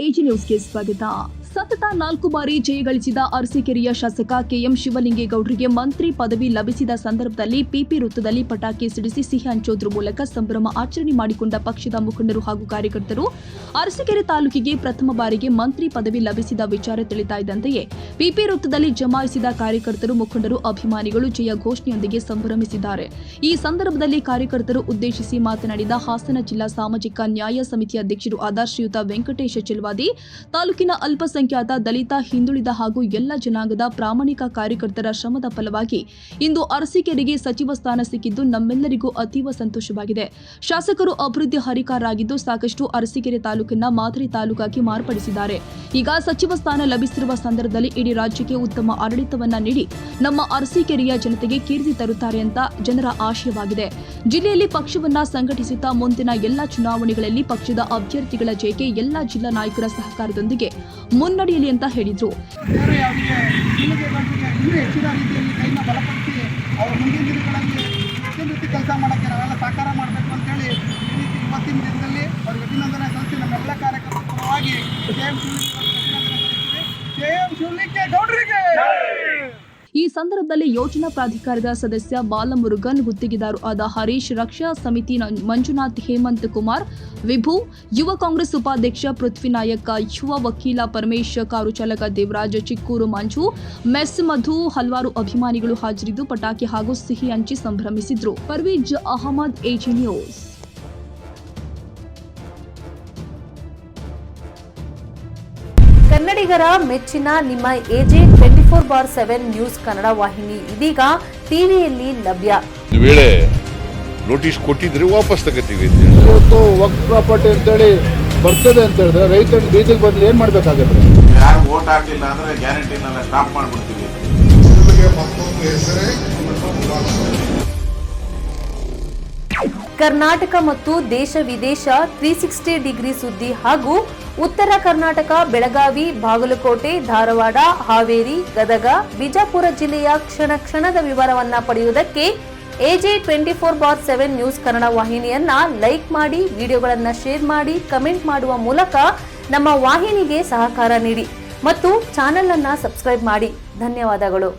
AG ನ್ಯೂಸ್ಗೆ ಸ್ವಾಗತ. ಸತತ 4 ಬಾರಿ ಜಯಗಳಿಸಿದ ಅರಸೀಕೆರೆಯ ಶಾಸಕ ಕೆಎಂ ಶಿವಲಿಂಗೇಗೌಡರಿಗೆ ಮಂತ್ರಿ ಪದವಿ ಲಭಿಸಿದ ಸಂದರ್ಭದಲ್ಲಿ ಪಿಪಿ ವೃತ್ತದಲ್ಲಿ ಪಟಾಕಿ ಸಿಡಿಸಿ ಸಿಹಿ ಹಂಚೋದ್ರ ಮೂಲಕ ಸಂಭ್ರಮ ಆಚರಣೆ ಮಾಡಿಕೊಂಡ ಪಕ್ಷದ ಮುಖಂಡರು ಹಾಗೂ ಕಾರ್ಯಕರ್ತರು. ಅರಸೀಕೆರೆ ತಾಲೂಕಿಗೆ ಪ್ರಥಮ ಬಾರಿಗೆ ಮಂತ್ರಿ ಪದವಿ ಲಭಿಸಿದ ವಿಚಾರ ತಿಳಿತಾ ಇದ್ದಂತೆಯೇ ಪಿಪಿ ವೃತ್ತದಲ್ಲಿ ಜಮಾಯಿಸಿದ ಕಾರ್ಯಕರ್ತರು, ಮುಖಂಡರು, ಅಭಿಮಾನಿಗಳು ಜಯ ಘೋಷಣೆಯೊಂದಿಗೆ ಸಂಭ್ರಮಿಸಿದ್ದಾರೆ. ಈ ಸಂದರ್ಭದಲ್ಲಿ ಕಾರ್ಯಕರ್ತರು ಉದ್ದೇಶಿಸಿ ಮಾತನಾಡಿದ ಹಾಸನ ಜಿಲ್ಲಾ ಸಾಮಾಜಿಕ ನ್ಯಾಯ ಸಮಿತಿ ಅಧ್ಯಕ್ಷರು ಆದ ಶ್ರೀಯುತ ವೆಂಕಟೇಶ ಚೆಲವಾದಿ, ತಾಲೂಕಿನ ಅಲ್ಪಸಂಖ್ಯಾತ, ದಲಿತ, ಹಿಂದುಳಿದ ಹಾಗೂ ಎಲ್ಲ ಜನಾಂಗದ ಪ್ರಾಮಾಣಿಕ ಕಾರ್ಯಕರ್ತರ ಶ್ರಮದ ಫಲವಾಗಿ ಇಂದು ಅರಸೀಕೆರೆಗೆ ಸಚಿವ ಸ್ಥಾನ ಸಿಕ್ಕಿದ್ದು ನಮ್ಮೆಲ್ಲರಿಗೂ ಅತೀವ ಸಂತೋಷವಾಗಿದೆ. ಶಾಸಕರು ಅಭಿವೃದ್ಧಿ ಹರಿಕಾರರಾಗಿದ್ದು ಸಾಕಷ್ಟು ಅರಸೀಕೆರೆ ತಾಲೂಕನ್ನ ಮಾದರಿ ತಾಲೂಕಾಗಿ ಮಾರ್ಪಡಿಸಿದ್ದಾರೆ. ಈಗ ಸಚಿವ ಸ್ಥಾನ ಲಭಿಸಿರುವ ಸಂದರ್ಭದಲ್ಲಿ ಇಡೀ ರಾಜ್ಯಕ್ಕೆ ಉತ್ತಮ ಆಡಳಿತವನ್ನ ನೀಡಿ ನಮ್ಮ ಅರಸೀಕೆರೆಯ ಜನತೆಗೆ ಕೀರ್ತಿ ತರುತ್ತಾರೆ ಅಂತ ಜನರ ಆಶಯವಾಗಿದೆ. ಜಿಲ್ಲೆಯಲ್ಲಿ ಪಕ್ಷವನ್ನ ಸಂಘಟಿಸುತ್ತಾ ಮುಂದಿನ ಎಲ್ಲ ಚುನಾವಣೆಗಳಲ್ಲಿ ಪಕ್ಷದ ಅಭ್ಯರ್ಥಿಗಳ ಜಯಕ್ಕೆ ಎಲ್ಲ ಜಿಲ್ಲಾ ನಾಯಕರ ಸಹಕಾರದೊಂದಿಗೆ ಮುನ್ನಡೆಯಲಿ ಅಂತ ಹೇಳಿದ್ರು. ಕೆಲಸ ಮಾಡೋಕ್ಕೆ ನಾವೆಲ್ಲ ಸಹಕಾರ ಮಾಡಬೇಕು ಅಂತೇಳಿ ಇವತ್ತಿನ ದಿನದಲ್ಲಿ ಅವರಿಗೆ ಅಭಿನಂದನೆ ಸಲ್ಲಿಸಿ ನಮ್ಮೆಲ್ಲ ಕಾರ್ಯಕರ್ತರ ಪರವಾಗಿ ಕೆಎಂ ಶಿವಲಿಂಗೇಗೌಡರಿಗೆ. ಈ ಸಂದರ್ಭದಲ್ಲಿ ಯೋಜನಾ ಪ್ರಾಧಿಕಾರದ ಸದಸ್ಯ ಬಾಲಮುರುಗನ್, ಗುತ್ತಿಗೆದಾರು ಆದ ಹರೀಶ್, ರಕ್ಷಾ ಸಮಿತಿ ಮಂಜುನಾಥ್, ಹೇಮಂತ್ ಕುಮಾರ್, ವಿಭು, ಯುವ ಕಾಂಗ್ರೆಸ್ ಉಪಾಧ್ಯಕ್ಷ ಪೃಥ್ವಿನಾಯಕ, ಯುವ ವಕೀಲ ಪರಮೇಶ್, ಕಾರು ಚಾಲಕ ದೇವರಾಜ್, ಚಿಕ್ಕೂರು ಮಂಜು, ಮೆಸ್ ಮಧು, ಹಲವಾರು ಅಭಿಮಾನಿಗಳು ಹಾಜರಿದ್ದು ಪಟಾಕಿ ಹಾಗೂ ಸಿಹಿ ಹಂಚಿ ಸಂಭ್ರಮಿಸಿದ್ರು. Parvez Ahmed, AG news. ಕನ್ನಡಿಗರ ಮೆಚ್ಚಿನ ನಿಮ್ಮ ಎಜೆ 24/7 ನ್ಯೂಸ್ ಕನ್ನಡ ವಾಹಿನಿ ಇದೀಗ ಟಿವಿಯಲ್ಲಿ ಲಭ್ಯ. ವೇಳೆ ನೋಟಿಸ್ ಕೊಟ್ಟಿದ್ರೆ ವಾಪಸ್ ತಗೋತೀವಿ. ಇವತ್ತು ವಕ್ಫ್ ಪ್ರಾಪರ್ಟಿ ಅಂತೇಳಿ ಬರ್ತದೆ ಅಂತ ಹೇಳಿದ್ರೆ ರೈತರು ಬೀದಿಗೆ ಬಂದು ಏನ್ ಮಾಡ್ಬೇಕಾಗತ್ತೆ? ಯಾರು ವೋಟ್ ಹಾಕಿಲ್ಲ ಅಂದ್ರೆ ಗ್ಯಾರಂಟಿನೆಲ್ಲ ಸ್ಟಾಪ್ ಮಾಡ್ಬಿಡ್ತೀವಿ. ಕರ್ನಾಟಕ ಮತ್ತು ದೇಶ ವಿದೇಶ 360 ಡಿಗ್ರಿ ಸುದ್ದಿ ಹಾಗೂ ಉತ್ತರ ಕರ್ನಾಟಕ, ಬೆಳಗಾವಿ, ಬಾಗಲಕೋಟೆ, ಧಾರವಾಡ, ಹಾವೇರಿ, ಗದಗ, ಬಿಜಾಪುರ ಜಿಲ್ಲೆಯ ಕ್ಷಣ ಕ್ಷಣದ ವಿವರವನ್ನ ಪಡೆಯುವುದಕ್ಕೆ ಎಜೆ 24/7 ನ್ಯೂಸ್ ಕನ್ನಡ ವಾಹಿನಿಯನ್ನ ಲೈಕ್ ಮಾಡಿ, ವಿಡಿಯೋಗಳನ್ನ ಶೇರ್ ಮಾಡಿ, ಕಮೆಂಟ್ ಮಾಡುವ ಮೂಲಕ ನಮ್ಮ ವಾಹಿನಿಗೆ ಸಹಕಾರ ನೀಡಿ ಮತ್ತು ಚಾನೆಲ್ ಅನ್ನ ಸಬ್ಸ್ಕ್ರೈಬ್ ಮಾಡಿ. ಧನ್ಯವಾದಗಳು.